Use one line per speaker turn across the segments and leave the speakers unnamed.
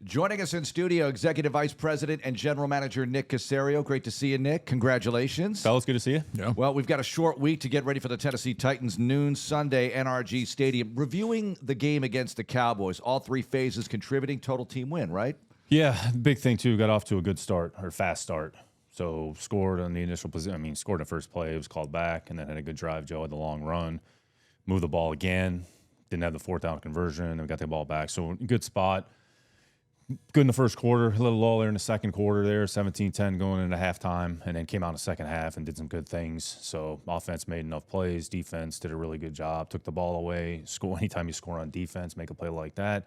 Joining us in studio, Executive Vice President and General Manager Nick Caserio. Great to see you, Nick. Congratulations.
Fellas, good to see you.
Yeah.
Well, we've got a short week to get ready for the Tennessee Titans noon Sunday, NRG Stadium. Reviewing the game against the Cowboys, all three phases contributing, total team win, right?
Yeah, big thing, too. Got off to a good start, or fast start. So scored on the initial position. Scored in the first play. It was called back, and then had a good drive. Joe had the long run. Moved the ball again. Didn't have the fourth down conversion, and we got the ball back. So good spot. Good in the first quarter, a little lull there in the second quarter there, 17-10 going into halftime, and then came out in the second half and did some good things. So offense made enough plays. Defense did a really good job, took the ball away. Anytime you score on defense, make a play like that.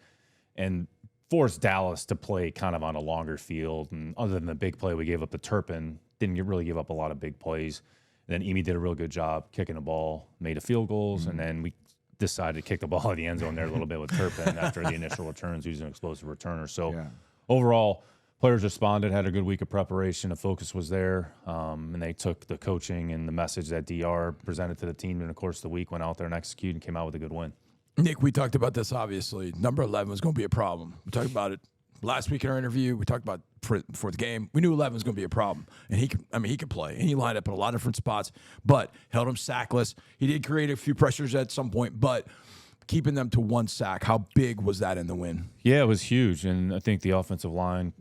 And forced Dallas to play kind of on a longer field. And other than the big play we gave up to Turpin, didn't really give up a lot of big plays. And then Emi did a real good job kicking the ball, made a field goals, and then we decided to kick the ball at the end zone there a little bit with Turpin after the initial returns. He was an explosive returner. So overall, players responded, had a good week of preparation. The focus was there, and they took the coaching and the message that DR presented to the team during the course of the week, went out there and executed and came out with a good win.
Nick, we talked about this, obviously. Number 11 was going to be a problem. We talked about it last week in our interview. We talked about for the game. We knew 11 was going to be a problem. And he could play. And he lined up in a lot of different spots, but held him sackless. He did create a few pressures at some point, but keeping them to one sack, how big was that in the win?
Yeah, it was huge. And I think the offensive line,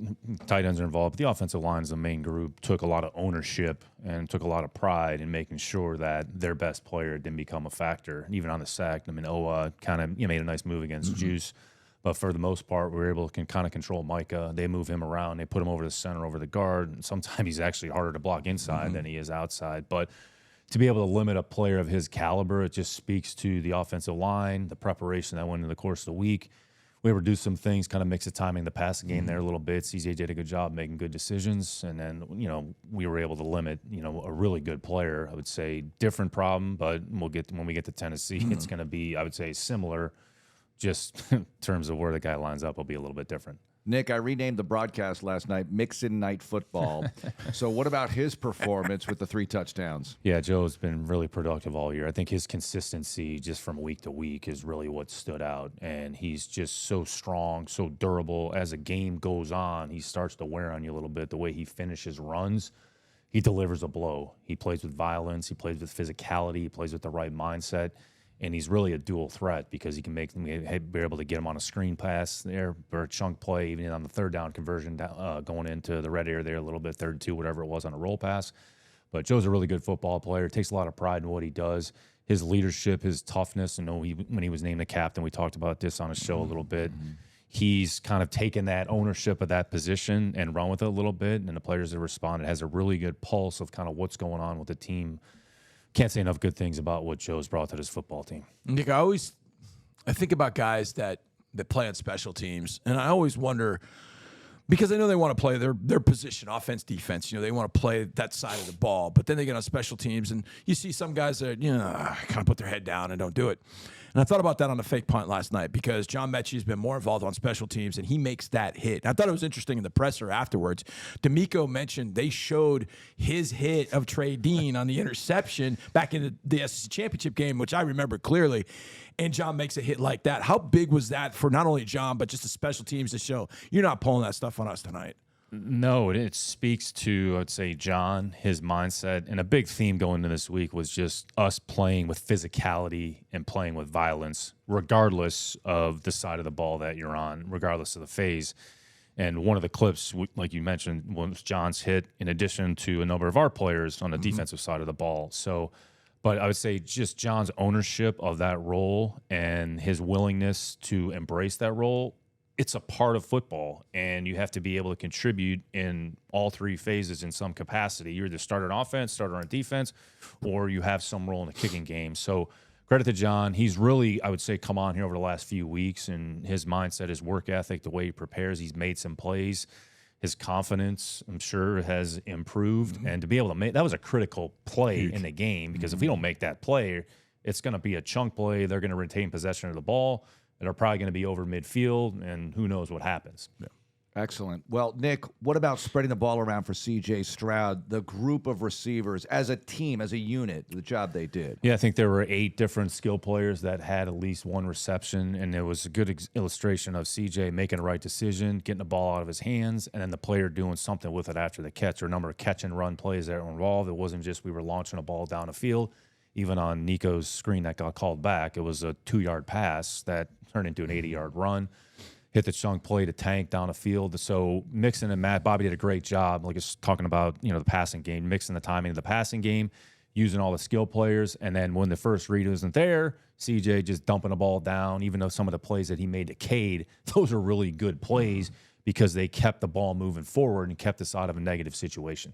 tight ends are involved, but the offensive line is the main group, took a lot of ownership and took a lot of pride in making sure that their best player didn't become a factor. And even on the sack, Owa kind of made a nice move against Juice. But for the most part, we were able to kind of control Micah. They move him around. They put him over the center, over the guard. And sometimes he's actually harder to block inside than he is outside. But to be able to limit a player of his caliber, it just speaks to the offensive line, the preparation that went in the course of the week. We were do some things, kind of mix the timing, the passing game there a little bit. CJ did a good job making good decisions. And then, we were able to limit, a really good player. I would say different problem, but when we get to Tennessee, it's going to be, I would say, similar. Just in terms of where the guy lines up will be a little bit different.
Nick, I renamed the broadcast last night Mixin' Night Football. So what about his performance with the 3 touchdowns?
Yeah, Joe's been really productive all year. I think his consistency just from week to week is really what stood out. And he's just so strong, so durable. As a game goes on, he starts to wear on you a little bit. The way he finishes runs, he delivers a blow. He plays with violence. He plays with physicality. He plays with the right mindset. And he's really a dual threat because he can be able to get him on a screen pass there or a chunk play, even on the third down conversion going into the red area there a little bit, 3rd and 2, whatever it was on a roll pass. But Joe's a really good football player. Takes a lot of pride in what he does. His leadership, his toughness. When he was named the captain, we talked about this on a show a little bit. He's kind of taken that ownership of that position and run with it a little bit. And the players that responded has a really good pulse of kind of what's going on with the team. Can't say enough good things about what Joe's brought to this football team.
Nick, I think about guys that play on special teams, and I always wonder, because I know they want to play their position, offense, defense. They want to play that side of the ball, but then they get on special teams, and you see some guys that kind of put their head down and don't do it. And I thought about that on the fake punt last night because John Mechie's been more involved on special teams, and he makes that hit. I thought it was interesting in the presser afterwards. D'Amico mentioned they showed his hit of Trey Dean on the interception back in the SEC championship game, which I remember clearly, and John makes a hit like that. How big was that for not only John, but just the special teams to show you're not pulling that stuff on us tonight?
No, it speaks to, I would say, John, his mindset. And a big theme going into this week was just us playing with physicality and playing with violence, regardless of the side of the ball that you're on, regardless of the phase. And one of the clips, like you mentioned, was John's hit, in addition to a number of our players on the defensive side of the ball. So, but I would say just John's ownership of that role and his willingness to embrace that role. It's a part of football, and you have to be able to contribute in all 3 phases in some capacity. You're either starter on offense, starter on defense, or you have some role in the kicking game. So credit to John. He's really, I would say, come on here over the last few weeks, and his mindset, his work ethic, the way he prepares, he's made some plays. His confidence, I'm sure, has improved. And to be able to make – that was a critical play in the game because if we don't make that play, it's going to be a chunk play. They're going to retain possession of the ball. They're probably going to be over midfield, and who knows what happens.
Yeah.
Excellent. Well, Nick, what about spreading the ball around for C.J. Stroud, the group of receivers, as a team, as a unit, the job they did?
Yeah, I think there were 8 different skill players that had at least one reception, and it was a good illustration of CJ making the right decision, getting the ball out of his hands, and then the player doing something with it after the catch. There were a number of catch and run plays that were involved. It wasn't just we were launching a ball down the field. Even on Nico's screen that got called back, it was a 2-yard pass that turned into an 80-yard run. Hit the chunk play to Tank down the field. So Mixon and Matt, Bobby did a great job, like just talking about, the passing game, mixing the timing of the passing game, using all the skill players. And then when the first read wasn't there, CJ just dumping the ball down, even though some of the plays that he made to Cade, those are really good plays because they kept the ball moving forward and kept us out of a negative situation.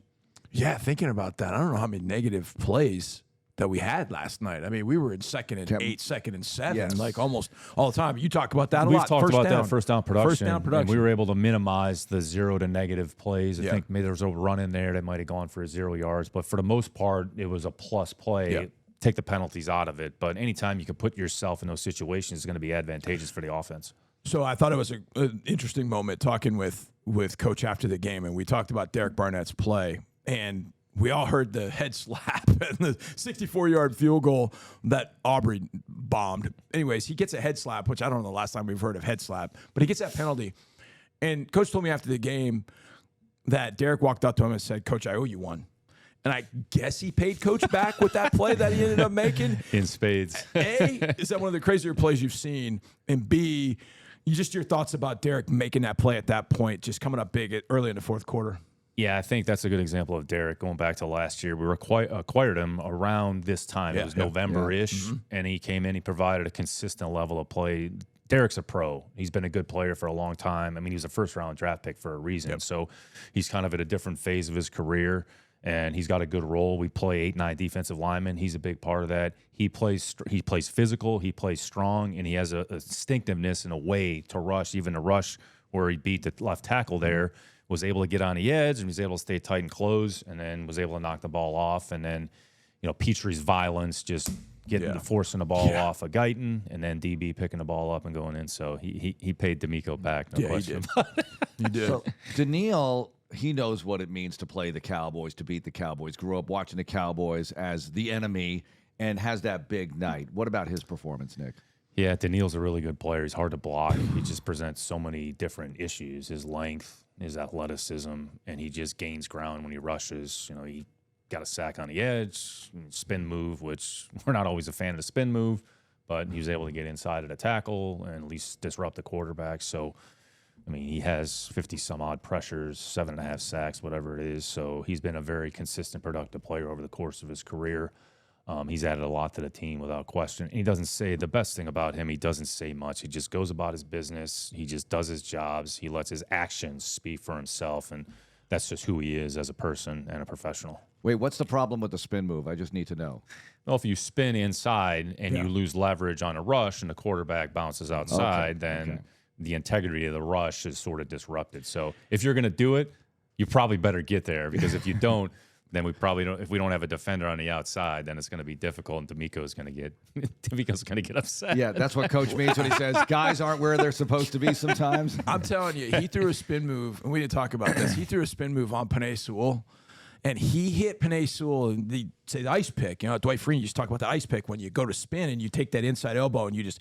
Yeah, thinking about that, I don't know how many negative plays that we had last night. I mean, we were in 2nd and 8, 2nd and 7, like almost all the time. You talk about that a lot.
We've talked about that
first down production.
And we were able to minimize the 0 to negative plays. I think maybe there was a run in there that might have gone for 0 yards, but for the most part, it was a plus play.
Yeah.
Take the penalties out of it. But anytime you can put yourself in those situations, it's going to be advantageous for the offense.
So I thought it was an interesting moment talking with Coach after the game, and we talked about Derek Barnett's play, and we all heard the head slap and the 64-yard field goal that Aubrey bombed. Anyways, he gets a head slap, which I don't know the last time we've heard of head slap, but he gets that penalty. And Coach told me after the game that Derek walked up to him and said, "Coach, I owe you one." And I guess he paid Coach back with that play that he ended up making.
In spades.
A, is that one of the crazier plays you've seen? And B, just your thoughts about Derek making that play at that point, just coming up big early in the fourth quarter.
Yeah, I think that's a good example of Derek going back to last year. We acquired him around this time. It was November-ish, and he came in. He provided a consistent level of play. Derek's a pro. He's been a good player for a long time. I mean, he was a first-round draft pick for a reason. So he's kind of at a different phase of his career, and he's got a good role. We play 8-9 defensive linemen. He's a big part of that. He plays physical. He plays strong, and he has a instinctiveness and a way to rush, even to rush where he beat the left tackle there. Was able to get on the edge and was able to stay tight and close, and then was able to knock the ball off. And then, Petrie's violence, just forcing the ball off of Guyton, and then DB picking the ball up and going in. So he paid D'Amico back, no question.
He did.
So Daniil, he knows what it means to play the Cowboys, to beat the Cowboys. Grew up watching the Cowboys as the enemy and has that big night. What about his performance, Nick?
Yeah, Daniil's a really good player. He's hard to block. He just presents so many different issues. His length, his athleticism, and he just gains ground when he rushes. He got a sack on the edge, spin move, which we're not always a fan of the spin move, but he was able to get inside of the tackle and at least disrupt the quarterback. So, I mean, he has 50-some-odd pressures, 7.5 sacks, whatever it is. So he's been a very consistent, productive player over the course of his career. He's added a lot to the team without question. And he doesn't say, the best thing about him, he doesn't say much. He just goes about his business. He just does his jobs. He lets his actions speak for himself. And that's just who he is as a person and a professional.
Wait, what's the problem with the spin move? I just need to know.
Well, if you spin inside and you lose leverage on a rush and the quarterback bounces outside, then the integrity of the rush is sort of disrupted. So if you're going to do it, you probably better get there, because if you don't, then we probably don't. If we don't have a defender on the outside, then it's going to be difficult, and D'Amico's going to get upset.
Yeah, that's what Coach means when he says guys aren't where they're supposed to be sometimes.
I'm telling you, he threw a spin move, and we didn't talk about this. He threw a spin move on Penei Sewell, and he hit Penei Sewell, and the ice pick. Dwight Freeney used to talk about the ice pick when you go to spin and you take that inside elbow, and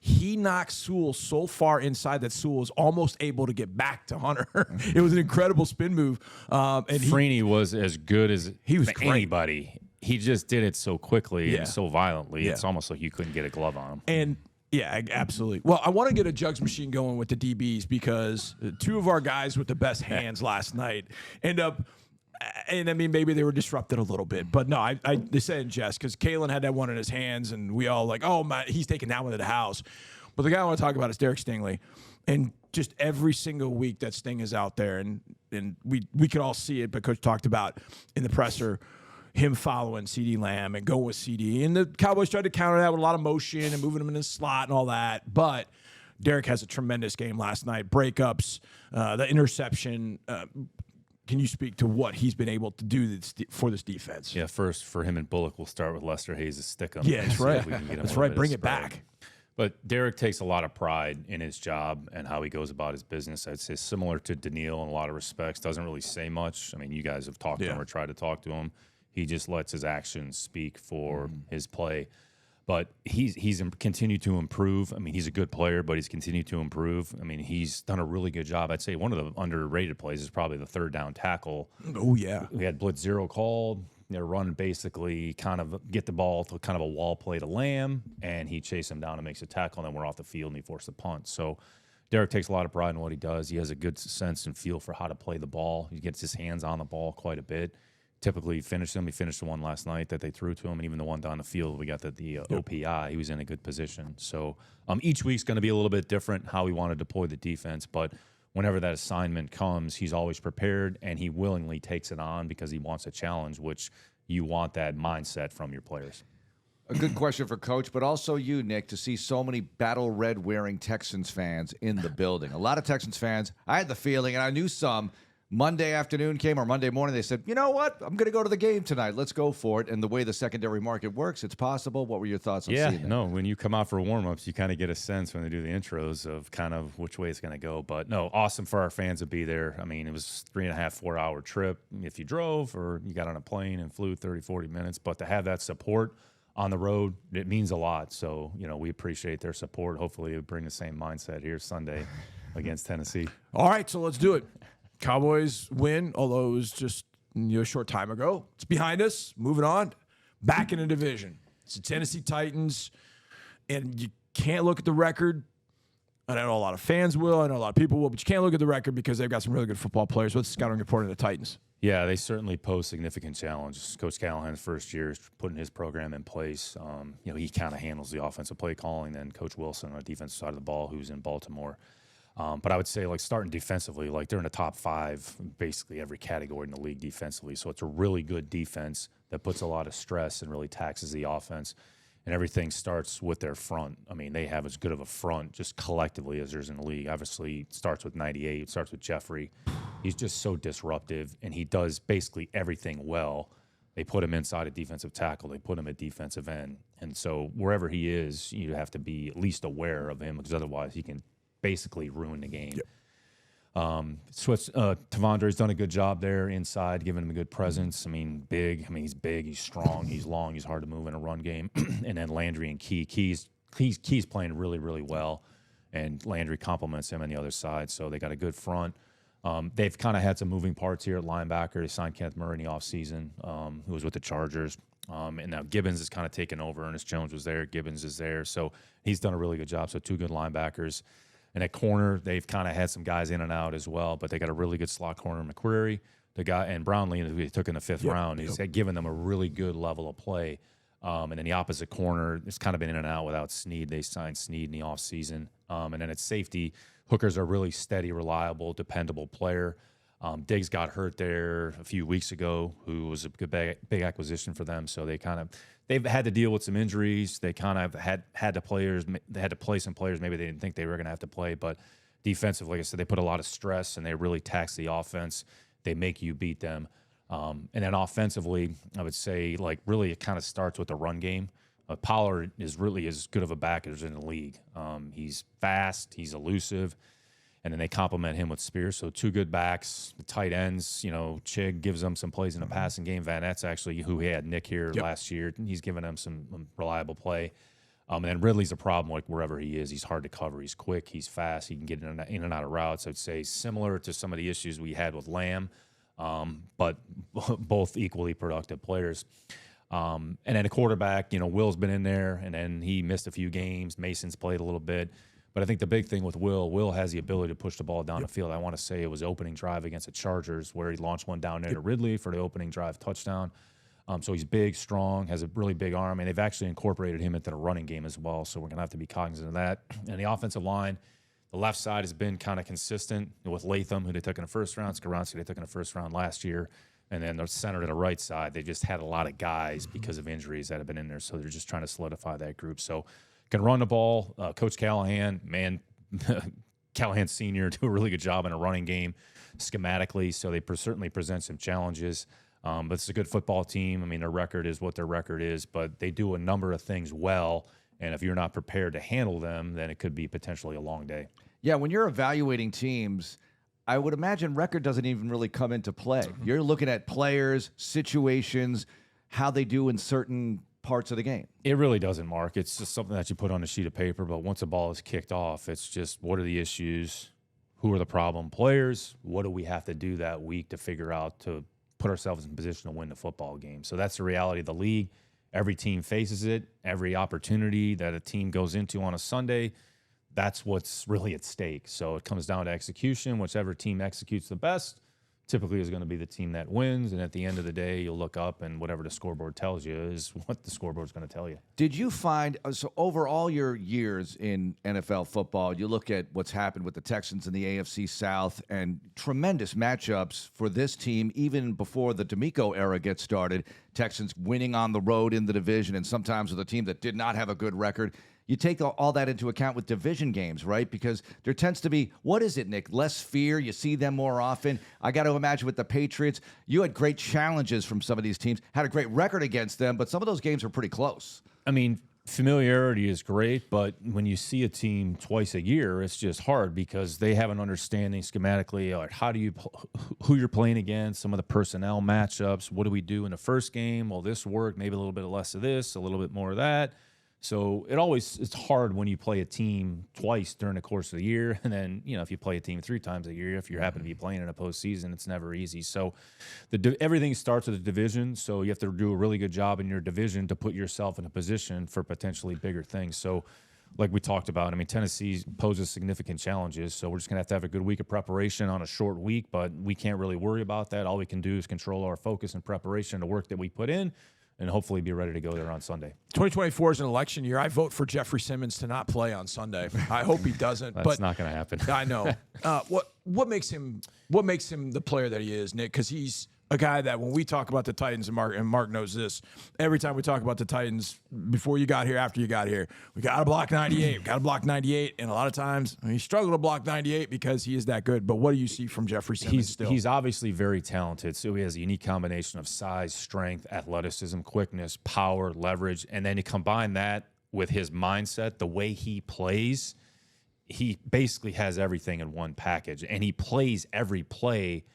he knocked Sewell so far inside that Sewell was almost able to get back to Hunter. It was an incredible spin move. And
Freeney was as good as
he was
anybody. He just did it so quickly and so violently. It's almost like you couldn't get a glove on him.
And yeah, absolutely. Well, I want to get a jugs machine going with the DBs, because two of our guys with the best hands last night end up. And I mean, maybe they were disrupted a little bit, but no, they said in jest, because Kalen had that one in his hands, and we all like, oh my, he's taking that one to the house. But the guy I want to talk about is Derek Stingley, and just every single week that Sting is out there, and we could all see it. But Coach talked about in the presser him following CeeDee Lamb and going with CeeDee, and the Cowboys tried to counter that with a lot of motion and moving him in the slot and all that. But Derek has a tremendous game last night. Breakups, the interception. Can you speak to what he's been able to do for this defense?
Yeah, first for him and Bullock, we'll start with Lester Hayes' stick-em.
Yeah, that's right. That's right. Bring it back.
But Derek takes a lot of pride in his job and how he goes about his business. I'd say similar to Daniil in a lot of respects. Doesn't really say much. I mean, you guys have talked to him or tried to talk to him. He just lets his actions speak for his play. But he's continued to improve. I mean, he's a good player, but he's continued to improve. I mean, he's done a really good job. I'd say one of the underrated plays is probably the third down tackle.
Oh, yeah.
We had blitz zero called. They're running basically kind of get the ball to kind of a wall play to Lamb, and he chases him down and makes a tackle, and then we're off the field, and he forced a punt. So Derek takes a lot of pride in what he does. He has a good sense and feel for how to play the ball. He gets his hands on the ball quite a bit. Typically finish them. He finished the one last night that they threw to him, and even the one down the field, we got the OPI. He was in a good position. So each week's going to be a little bit different how we want to deploy the defense, but whenever that assignment comes, he's always prepared, and he willingly takes it on because he wants a challenge, which you want that mindset from your players.
A good question for Coach, but also you, Nick, to see so many battle red wearing Texans fans in the building. A lot of Texans fans, I had the feeling, and I knew some, Monday afternoon came or Monday morning, they said, you know what? I'm going to go to the game tonight. Let's go for it. And the way the secondary market works, it's possible. What were your thoughts on seeing that?
No, when you come out for warm-ups, you kind of get a sense when they do the intros of kind of which way it's going to go. But no, awesome for our fans to be there. I mean, it was 3.5, 4-hour trip if you drove or you got on a plane and flew 30, 40 minutes. But to have that support on the road, it means a lot. So, we appreciate their support. Hopefully it'll bring the same mindset here Sunday against Tennessee.
All right, so let's do it. Cowboys win, although it was just a short time ago. It's behind us. Moving on. Back in the division. It's the Tennessee Titans. And you can't look at the record. And I know a lot of fans will. I know a lot of people will. But you can't look at the record because they've got some really good football players. What's the scouting report of the Titans?
Yeah, they certainly pose significant challenges. Coach Callahan's first year is putting his program in place. He kind of handles the offensive play calling. Then Coach Wilson on the defensive side of the ball, who's in Baltimore. But I would say, starting defensively, they're in the top 5, basically every category in the league defensively. So it's a really good defense that puts a lot of stress and really taxes the offense. And everything starts with their front. I mean, they have as good of a front just collectively as there's in the league. Obviously, it starts with 98. It starts with Jeffrey. He's just so disruptive, and he does basically everything well. They put him inside a defensive tackle. They put him at defensive end. And so wherever he is, you have to be at least aware of him because otherwise he can basically ruin the game. Tavondre's done a good job there inside, giving him a good presence. I mean, big. I mean, he's big, he's strong, he's long, he's hard to move in a run game. And then Landry and Key's playing really, really well, and Landry complements him on the other side. So they got a good front. They've kind of had some moving parts here at linebacker. They signed Kenneth Murray in the offseason, who was with the Chargers. And now Gibbons is kind of taken over. Ernest Jones was there. Gibbons is there. So he's done a really good job. So 2 good linebackers. And at corner, they've kind of had some guys in and out as well, but they got a really good slot corner, McQuarrie, the guy, and Brownlee, who they took in the 5th round. He's given them a really good level of play. And then the opposite corner, it's kind of been in and out without Snead. They signed Snead in the offseason. And then at safety, Hooker's a really steady, reliable, dependable player. Diggs got hurt there a few weeks ago, who was a good big acquisition for them. So they've had to deal with some injuries. They kind of had to play some players maybe they didn't think they were going to have to play. But defensively, like I said, they put a lot of stress and they really tax the offense. They make you beat them. And then offensively, I would say really it kind of starts with the run game. Pollard is really as good of a back as in the league. He's fast, he's elusive. And then they complement him with Spears. So 2 good backs. The tight ends, Chig gives them some plays in the passing game. Van Nett's actually who he had Nick here last year. He's given them some reliable play. And then Ridley's a problem wherever he is. He's hard to cover. He's quick. He's fast. He can get in and out of routes. I'd say similar to some of the issues we had with Lamb, but both equally productive players. And then a quarterback, Will's been in there, and then he missed a few games. Mason's played a little bit. But I think the big thing with Will has the ability to push the ball down the field. I want to say it was opening drive against the Chargers where he launched one down there to Ridley for the opening drive touchdown. So he's big, strong, has a really big arm, and they've actually incorporated him into the running game as well. So we're going to have to be cognizant of that. And the offensive line, the left side has been kind of consistent with Latham, who they took in the 1st round, Skoronski they took in the 1st round last year. And then the center to the right side, they just had a lot of guys because of injuries that have been in there. So they're just trying to solidify that group. So can run the ball. Coach Callahan, Callahan Sr. do a really good job in a running game schematically. So they certainly present some challenges. But it's a good football team. I mean, their record is what their record is, but they do a number of things well. And if you're not prepared to handle them, then it could be potentially a long day.
Yeah, when you're evaluating teams, I would imagine record doesn't even really come into play. You're looking at players, situations, how they do in certain parts of the game.
It really doesn't, Mark. It's just something that you put on a sheet of paper, but once a ball is kicked off, it's just what are the issues? Who are the problem players? What do we have to do that week to figure out to put ourselves in position to win the football game? So that's the reality of the league. Every team faces it. Every opportunity that a team goes into on a Sunday, that's what's really at stake. So it comes down to execution. Whichever team executes the best typically is going to be the team that wins. And at the end of the day, you'll look up and whatever the scoreboard tells you is what the scoreboard is going to tell you.
Did you find, so over all your years in NFL football, you look at what's happened with the Texans in the AFC South and tremendous matchups for this team, even before the D'Amico era gets started, Texans winning on the road in the division and sometimes with a team that did not have a good record. You take all that into account with division games, right? Because there tends to be, what is it, Nick? Less fear. You see them more often. I got to imagine with the Patriots, you had great challenges from some of these teams, had a great record against them, but some of those games were pretty close.
I mean, familiarity is great, but when you see a team twice a year, it's just hard because they have an understanding schematically, like who you're playing against, some of the personnel matchups. What do we do in the first game? Well, this worked, maybe a little bit less of this, a little bit more of that. So it's hard when you play a team twice during the course of the year. And then, if you play a team 3 times a year, if you happen to be playing in a postseason, it's never easy. So everything starts with the division. So you have to do a really good job in your division to put yourself in a position for potentially bigger things. So like we talked about, I mean, Tennessee poses significant challenges. So we're just going to have a good week of preparation on a short week, but we can't really worry about that. All we can do is control our focus and preparation, the work that we put in, and hopefully be ready to go there on Sunday.
2024 is an election year. I vote for Jeffrey Simmons to not play on Sunday. I hope he doesn't.
That's not going to happen.
I know. What makes him the player that he is, Nick? Because he's a guy that when we talk about the Titans, and Mark knows this, every time we talk about the Titans, before you got here, after you got here, we got to block 98. We got to block 98. And a lot of times he struggled to block 98 because he is that good. But what do you see from Jeffrey Simmons still?
He's obviously very talented. So he has a unique combination of size, strength, athleticism, quickness, power, leverage. And then you combine that with his mindset, the way he plays, he basically has everything in one package. And he plays every play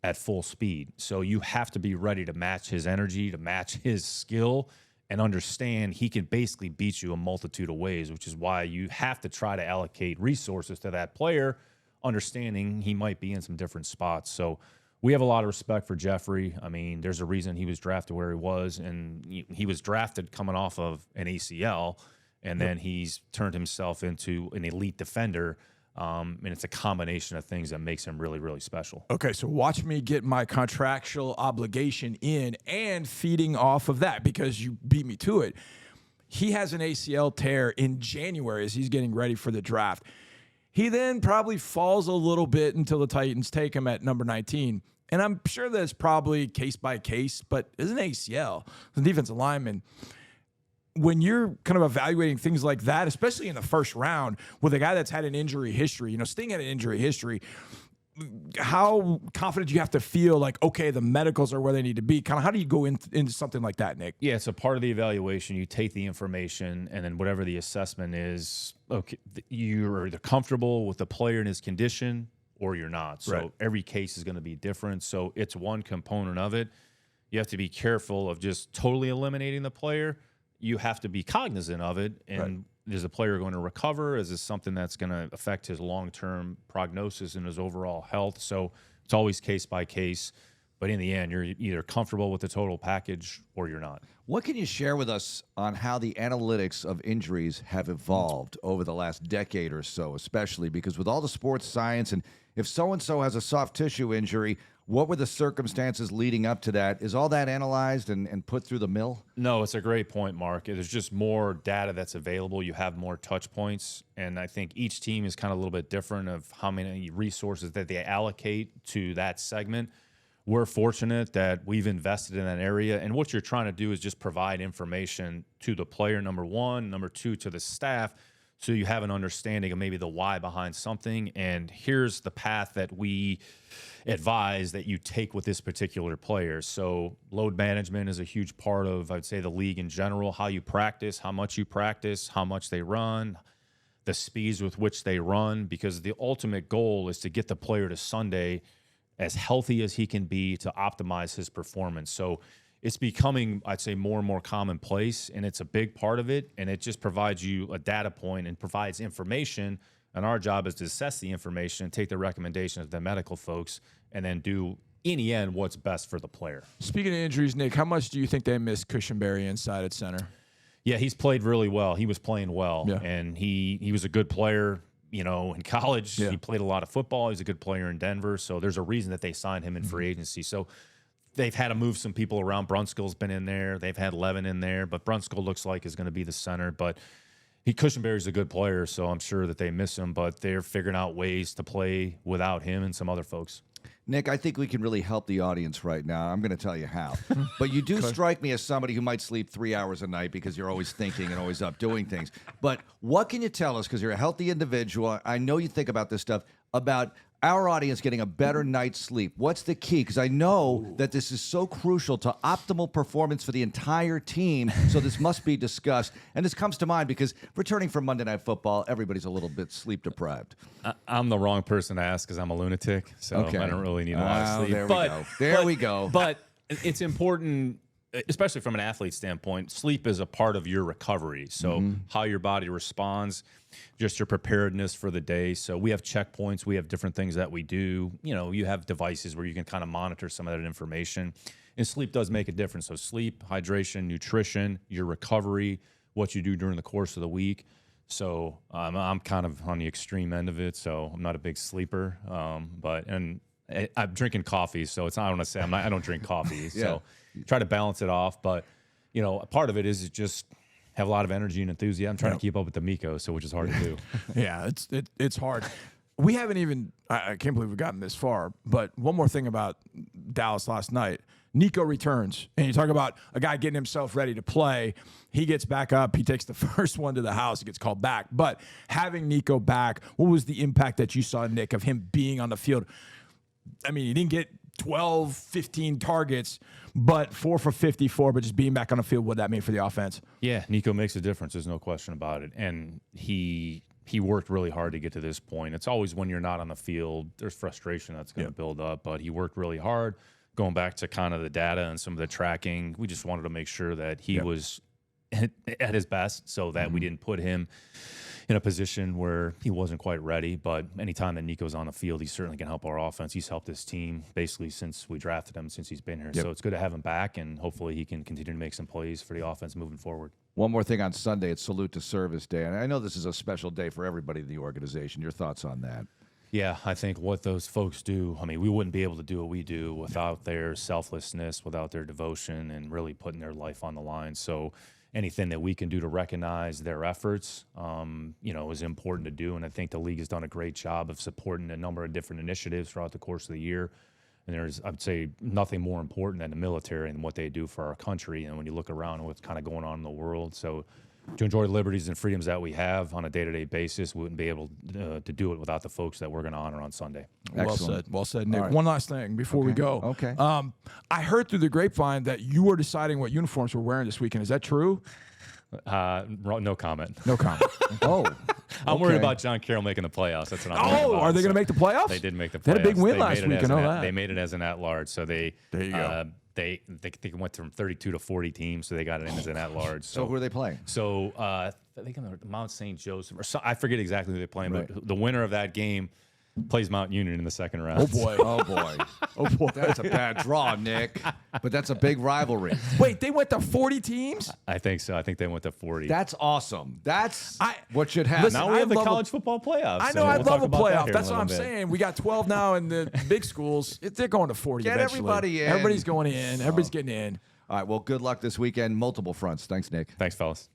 at full speed. So you have to be ready to match his energy, to match his skill, and understand he can basically beat you a multitude of ways, which is why you have to try to allocate resources to that player, understanding he might be in some different spots. So we have a lot of respect for Jeffrey. I mean, there's a reason he was drafted where he was, and he was drafted coming off of an ACL, and then he's turned himself into an elite defender. And it's a combination of things that makes him really, really special.
Okay, so watch me get my contractual obligation in and feeding off of that because you beat me to it. He has an ACL tear in January as he's getting ready for the draft. He then probably falls a little bit until the Titans take him at number 19. And I'm sure that's probably case by case, but as an ACL, as a defensive lineman, when you're kind of evaluating things like that, especially in the first round with a guy that's had an injury history, Sting had an injury history, how confident do you have to feel like, okay, the medicals are where they need to be? Kind of how do you go into something like that, Nick?
Yeah, so part of the evaluation, you take the information and then whatever the assessment is, okay, you're either comfortable with the player and his condition or you're not. So every case is going to be different. So it's one component of it. You have to be careful of just totally eliminating the player. You have to be cognizant of it. And is the player going to recover? Is this something that's going to affect his long-term prognosis and his overall health? So it's always case by case. But in the end, you're either comfortable with the total package or you're not.
What can you share with us on how the analytics of injuries have evolved over the last decade or so, especially because with all the sports science, and if so-and-so has a soft tissue injury, what were the circumstances leading up to that? Is all that analyzed and put through the mill?
No, it's a great point, Mark. There's just more data that's available. You have more touch points. And I think each team is kind of a little bit different of how many resources that they allocate to that segment. We're fortunate that we've invested in that area. And what you're trying to do is just provide information to the player, number one. Number two, to the staff, so you have an understanding of maybe the why behind something. And here's the path that we advise that you take with this particular player. So load management is a huge part of, I'd say, the league in general, how you practice, how much they run, the speeds with which they run, because the ultimate goal is to get the player to Sunday as healthy as he can be to optimize his performance. So it's becoming, I'd say, more and more commonplace, and it's a big part of it, and it just provides you a data point and provides information, and our job is to assess the information and take the recommendations of the medical folks and then do, in the end, what's best for the player.
Speaking of injuries, Nick, how much do you think they missed Cushenberry inside at center?
Yeah, he's played really well. He was playing well,
Yeah.
and he was a good player. You know, in college,
Yeah.
he played a lot of football. He's a good player in Denver, so there's a reason that they signed him in free agency. So they've had to move some people around. Brunskill's been in there. They've had Levin in there, but Brunskill looks like is going to be the center. But Cushenberry's a good player, so I'm sure that they miss him, but they're figuring out ways to play without him and some other folks.
Nick, I think we can really help the audience right now. I'm going to tell you how. But you do strike me as somebody who might sleep 3 hours a night because you're always thinking and always up doing things. But what can you tell us, because you're a healthy individual, I know you think about this stuff, about our audience getting a better night's sleep? What's the key? Because I know that this is so crucial to optimal performance for the entire team, so this must be discussed. And this comes to mind because returning from Monday Night Football, everybody's a little bit sleep deprived.
I'm the wrong person to ask because I'm a lunatic, so
Okay.
I don't really need a lot of sleep.
There we go. There we go.
But it's important, especially from an athlete standpoint. Sleep is a part of your recovery. So how your body responds, just your preparedness for the day. So we have checkpoints. We have different things that we do. You know, you have devices where you can kind of monitor some of that information. And sleep does make a difference. So sleep, hydration, nutrition, your recovery, what you do during the course of the week. So I'm kind of on the extreme end of it. So I'm not a big sleeper. I'm drinking coffee, so it's not, I don't want to say I don't drink coffee. So try to balance it off. But, you know, part of it is just have a lot of energy and enthusiasm. I'm trying to keep up with the Miko, which is hard to do.
Yeah, it's hard. We haven't even, I can't believe we've gotten this far, but one more thing about Dallas last night. Nico returns, and you talk about a guy getting himself ready to play. He gets back up. He takes the first one to the house. He gets called back. But having Nico back, what was the impact that you saw, Nick, of him being on the field? I mean, he didn't get 12, 15 targets, but 4 for 54, but just being back on the field, what that mean for the offense?
Yeah, Nico makes a difference. There's no question about it. And he worked really hard to get to this point. It's always when you're not on the field, there's frustration that's going to build up, but he worked really hard. Going back to kind of the data and some of the tracking, we just wanted to make sure that he was at his best so that we didn't put him in a position where he wasn't quite ready. But anytime that Nico's on the field, he certainly can help our offense. He's helped this team basically since we drafted him, since he's been here. So it's good to have him back, and hopefully he can continue to make some plays for the offense moving forward.
One more thing on Sunday, it's Salute to Service Day. And I know this is a special day for everybody in the organization. Your thoughts on that?
Yeah, I think what those folks do, I mean, we wouldn't be able to do what we do without their selflessness, without their devotion, and really putting their life on the line. So anything that we can do to recognize their efforts, is important to do. And I think the league has done a great job of supporting a number of different initiatives throughout the course of the year. And there's, I'd say, nothing more important than the military and what they do for our country. And when you look around what's kind of going on in the world, so to enjoy the liberties and freedoms that we have on a day-to-day basis, we wouldn't be able to do it without the folks that we're going to honor on Sunday.
Excellent.
Well said, Nick.
All right.
One last thing before we go.
Okay.
I heard through the grapevine that you were deciding what uniforms we're wearing this weekend. Is that true?
No comment.
No comment.
I'm worried about John Carroll making the playoffs. That's what I'm worried about.
Are they going to make the playoffs?
They did make the playoffs.
They had a big win
They
last
made it
week. I
as
know
an
that.
They made it as an at-large. So they
There you go.
They went from 32 to 40 teams, so they got it in as an at-large.
So who are they playing?
So I think Mount St. Joseph, or I forget exactly who they're playing,
Right.
but the winner of that game plays Mount Union in the second round.
Oh, boy.
Oh, boy.
Oh, boy.
That's a bad draw, Nick. But that's a big rivalry.
Wait, they went to 40 teams?
I think so. I think they went to 40.
That's awesome. That's
I-
what should happen.
Listen,
Now we have the
love a-
college football playoffs.
I
so
know.
we'll
I'd
talk
love a
about that
playoff.
here in
That's
a
what I'm
little bit.
saying. We got 12 now in the big schools. They're going to 40
Get
eventually.
everybody in.
Everybody's going in. Everybody's getting in.
All right, well, good luck this weekend. Multiple fronts. Thanks, Nick.
Thanks, fellas.